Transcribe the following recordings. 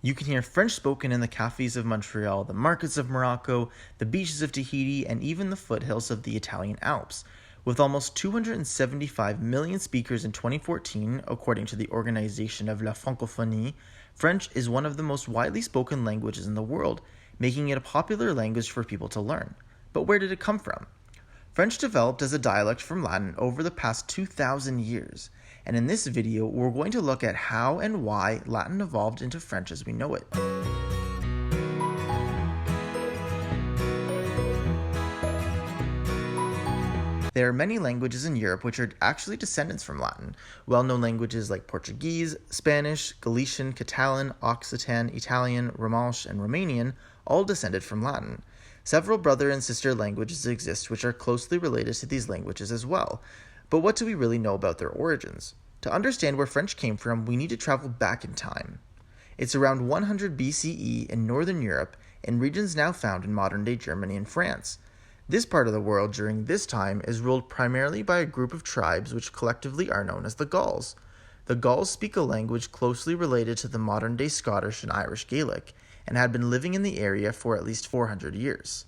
You can hear French spoken in the cafes of Montreal, the markets of Morocco, the beaches of Tahiti, and even the foothills of the Italian Alps. With almost 275 million speakers in 2014, according to the Organisation of la Francophonie, French is one of the most widely spoken languages in the world, making it a popular language for people to learn. But where did it come from? French developed as a dialect from Latin over the past 2,000 years, and in this video we're going to look at how and why Latin evolved into French as we know it. There are many languages in Europe which are actually descendants from Latin. Well-known languages like Portuguese, Spanish, Galician, Catalan, Occitan, Italian, Romansh, and Romanian all descended from Latin. Several brother and sister languages exist which are closely related to these languages as well. But what do we really know about their origins? To understand where French came from, we need to travel back in time. It's around 100 BCE in Northern Europe, in regions now found in modern-day Germany and France. This part of the world during this time is ruled primarily by a group of tribes which collectively are known as the Gauls. The Gauls speak a language closely related to the modern-day Scottish and Irish Gaelic, and had been living in the area for at least 400 years.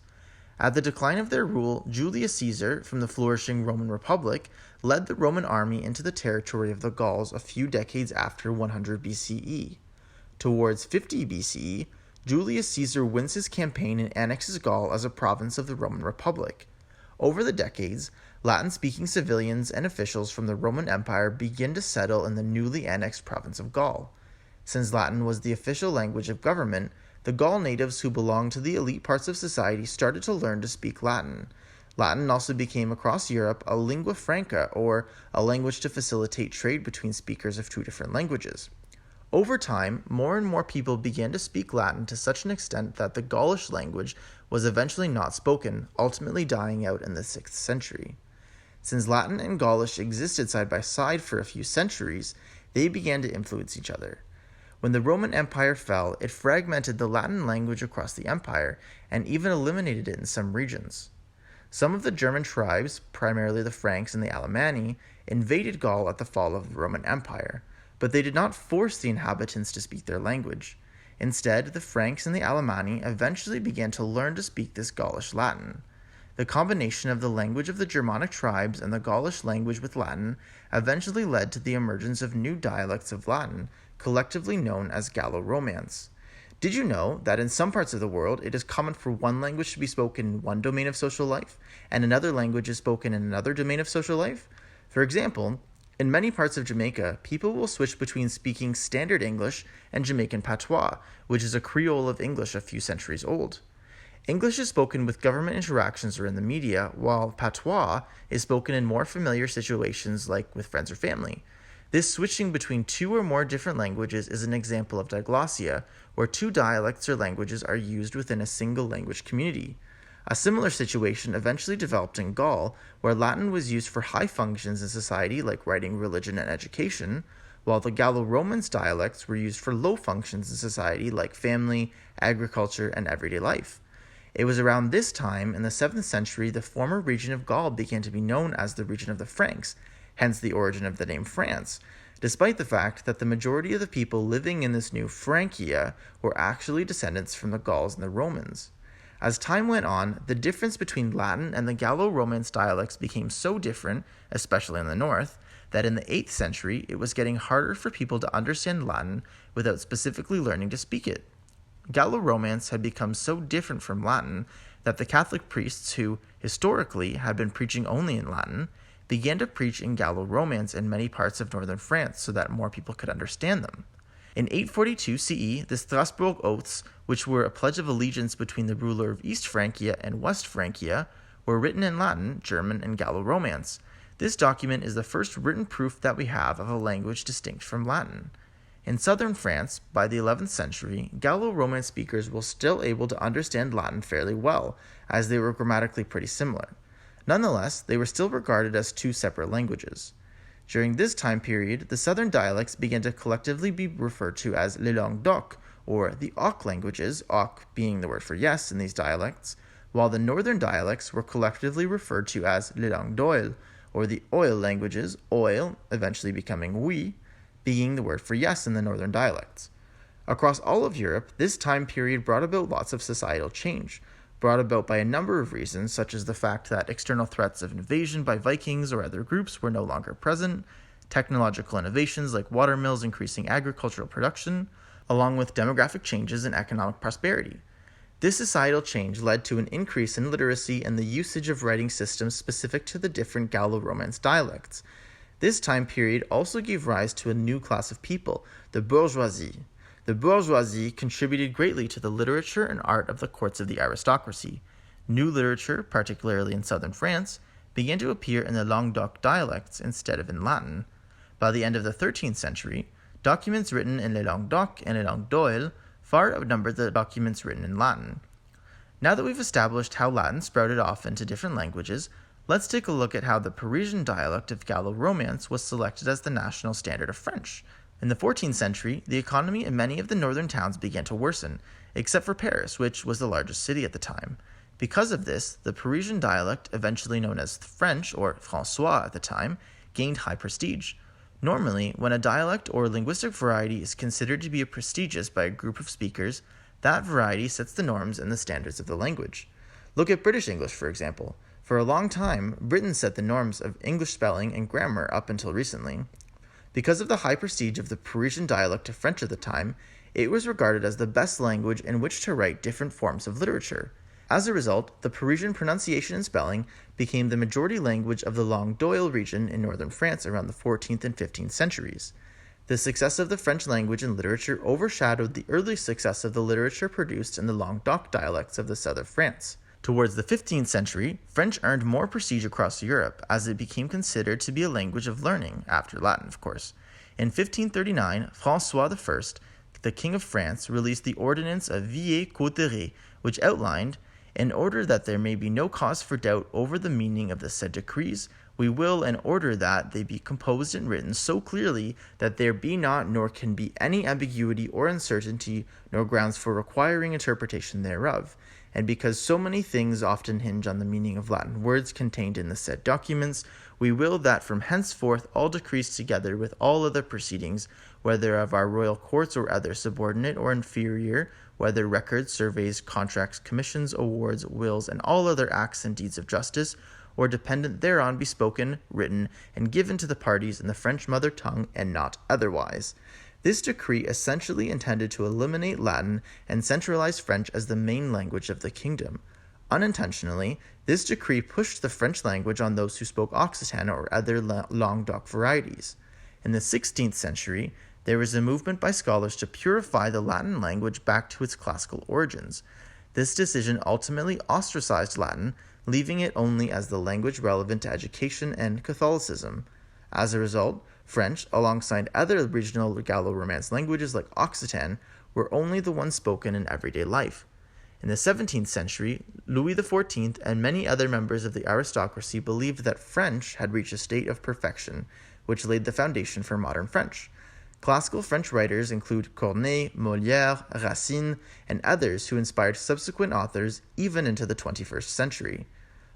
At the decline of their rule, Julius Caesar, from the flourishing Roman Republic, led the Roman army into the territory of the Gauls a few decades after 100 BCE. Towards 50 BCE, Julius Caesar wins his campaign and annexes Gaul as a province of the Roman Republic. Over the decades, Latin-speaking civilians and officials from the Roman Empire begin to settle in the newly annexed province of Gaul. Since Latin was the official language of government, the Gaul natives who belonged to the elite parts of society started to learn to speak Latin. Latin also became across Europe a lingua franca, or a language to facilitate trade between speakers of two different languages. Over time, more and more people began to speak Latin to such an extent that the Gaulish language was eventually not spoken, ultimately dying out in the 6th century. Since Latin and Gaulish existed side by side for a few centuries, they began to influence each other. When the Roman Empire fell, it fragmented the Latin language across the empire and even eliminated it in some regions. Some of the German tribes, primarily the Franks and the Alemanni, invaded Gaul at the fall of the Roman Empire, but they did not force the inhabitants to speak their language. Instead, the Franks and the Alemanni eventually began to learn to speak this Gaulish Latin. The combination of the language of the Germanic tribes and the Gaulish language with Latin eventually led to the emergence of new dialects of Latin, collectively known as Gallo-Romance. Did you know that in some parts of the world it is common for one language to be spoken in one domain of social life, and another language is spoken in another domain of social life? For example, in many parts of Jamaica, people will switch between speaking Standard English and Jamaican Patois, which is a Creole of English a few centuries old. English is spoken with government interactions or in the media, while Patois is spoken in more familiar situations like with friends or family. This switching between two or more different languages is an example of diglossia, where two dialects or languages are used within a single language community. A similar situation eventually developed in Gaul, where Latin was used for high functions in society like writing, religion, and education, while the Gallo-Romance dialects were used for low functions in society like family, agriculture, and everyday life. It was around this time, in the 7th century, the former region of Gaul began to be known as the region of the Franks, hence the origin of the name France, despite the fact that the majority of the people living in this new Francia were actually descendants from the Gauls and the Romans. As time went on, the difference between Latin and the Gallo-Romance dialects became so different, especially in the north, that in the 8th century it was getting harder for people to understand Latin without specifically learning to speak it. Gallo-Romance had become so different from Latin that the Catholic priests who, historically, had been preaching only in Latin, began to preach in Gallo-Romance in many parts of northern France so that more people could understand them. In 842 CE, the Strasbourg Oaths, which were a pledge of allegiance between the ruler of East Francia and West Francia, were written in Latin, German, and Gallo-Romance. This document is the first written proof that we have of a language distinct from Latin. In southern France, by the 11th century, Gallo-Romance speakers were still able to understand Latin fairly well, as they were grammatically pretty similar. Nonetheless, they were still regarded as two separate languages. During this time period, the southern dialects began to collectively be referred to as les langues d'oc, or the Oc languages, Oc being the word for yes in these dialects, while the northern dialects were collectively referred to as les langues d'oil, or the Oil languages, oil eventually becoming oui, being the word for yes in the northern dialects. Across all of Europe, this time period brought about lots of societal change, brought about by a number of reasons, such as the fact that external threats of invasion by Vikings or other groups were no longer present, technological innovations like water mills increasing agricultural production, along with demographic changes and economic prosperity. This societal change led to an increase in literacy and the usage of writing systems specific to the different Gallo-Romance dialects. This time period also gave rise to a new class of people, the bourgeoisie. The bourgeoisie contributed greatly to the literature and art of the courts of the aristocracy. New literature, particularly in southern France, began to appear in the Languedoc dialects instead of in Latin. By the end of the 13th century, documents written in le Languedoc and le Langue d'Oil far outnumbered the documents written in Latin. Now that we've established how Latin sprouted off into different languages, let's take a look at how the Parisian dialect of Gallo-Romance was selected as the national standard of French. In the 14th century, the economy in many of the northern towns began to worsen, except for Paris, which was the largest city at the time. Because of this, the Parisian dialect, eventually known as French or François at the time, gained high prestige. Normally, when a dialect or linguistic variety is considered to be prestigious by a group of speakers, that variety sets the norms and the standards of the language. Look at British English, for example. For a long time, Britain set the norms of English spelling and grammar up until recently. Because of the high prestige of the Parisian dialect of French at the time, it was regarded as the best language in which to write different forms of literature. As a result, the Parisian pronunciation and spelling became the majority language of the Langue d'Oil region in northern France around the 14th and 15th centuries. The success of the French language and literature overshadowed the early success of the literature produced in the Languedoc dialects of the south of France. Towards the 15th century, French earned more prestige across Europe as it became considered to be a language of learning, after Latin of course. In 1539, François I, the King of France, released the Ordinance of Villers-Cotterêts, which outlined, "In order that there may be no cause for doubt over the meaning of the said decrees, we will, in order that they be composed and written so clearly that there be not nor can be any ambiguity or uncertainty, nor grounds for requiring interpretation thereof. And because so many things often hinge on the meaning of Latin words contained in the said documents, we will that from henceforth all decrees together with all other proceedings, whether of our royal courts or other subordinate or inferior, whether records, surveys, contracts, commissions, awards, wills, and all other acts and deeds of justice, or dependent thereon, be spoken, written, and given to the parties in the French mother tongue, and not otherwise." This decree essentially intended to eliminate Latin and centralize French as the main language of the kingdom. Unintentionally, this decree pushed the French language on those who spoke Occitan or other Languedoc varieties. In the 16th century, there was a movement by scholars to purify the Latin language back to its classical origins. This decision ultimately ostracized Latin, leaving it only as the language relevant to education and Catholicism. As a result, French, alongside other regional Gallo-Romance languages like Occitan, were only the ones spoken in everyday life. In the 17th century, Louis XIV and many other members of the aristocracy believed that French had reached a state of perfection, which laid the foundation for modern French. Classical French writers include Corneille, Molière, Racine, and others who inspired subsequent authors even into the 21st century.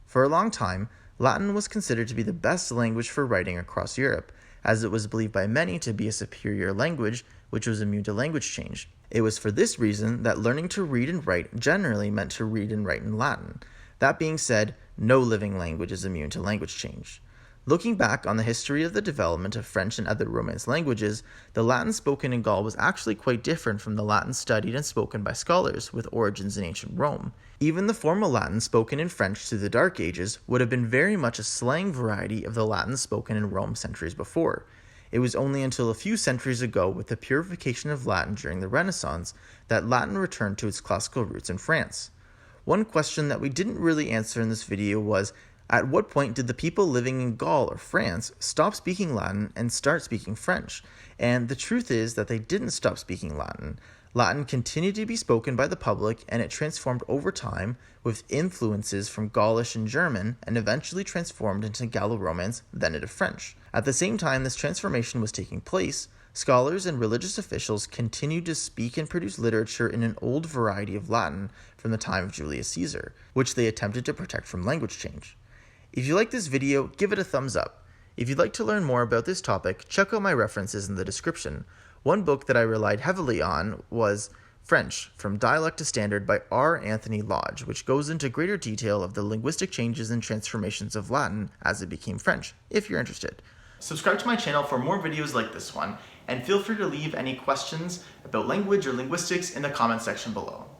For a long time, Latin was considered to be the best language for writing across Europe, as it was believed by many to be a superior language which was immune to language change. It was for this reason that learning to read and write generally meant to read and write in Latin. That being said, no living language is immune to language change. Looking back on the history of the development of French and other Romance languages, the Latin spoken in Gaul was actually quite different from the Latin studied and spoken by scholars with origins in ancient Rome. Even the formal Latin spoken in French through the Dark Ages would have been very much a slang variety of the Latin spoken in Rome centuries before. It was only until a few centuries ago, with the purification of Latin during the Renaissance, that Latin returned to its classical roots in France. One question that we didn't really answer in this video was, at what point did the people living in Gaul or France stop speaking Latin and start speaking French? And the truth is that they didn't stop speaking Latin. Latin continued to be spoken by the public, and it transformed over time with influences from Gaulish and German, and eventually transformed into Gallo-Romance, then into French. At the same time this transformation was taking place, scholars and religious officials continued to speak and produce literature in an old variety of Latin from the time of Julius Caesar, which they attempted to protect from language change. If you like this video, give it a thumbs up. If you'd like to learn more about this topic, check out my references in the description. One book that I relied heavily on was French, From Dialect to Standard by R. Anthony Lodge, which goes into greater detail of the linguistic changes and transformations of Latin as it became French, if you're interested. Subscribe to my channel for more videos like this one, and feel free to leave any questions about language or linguistics in the comment section below.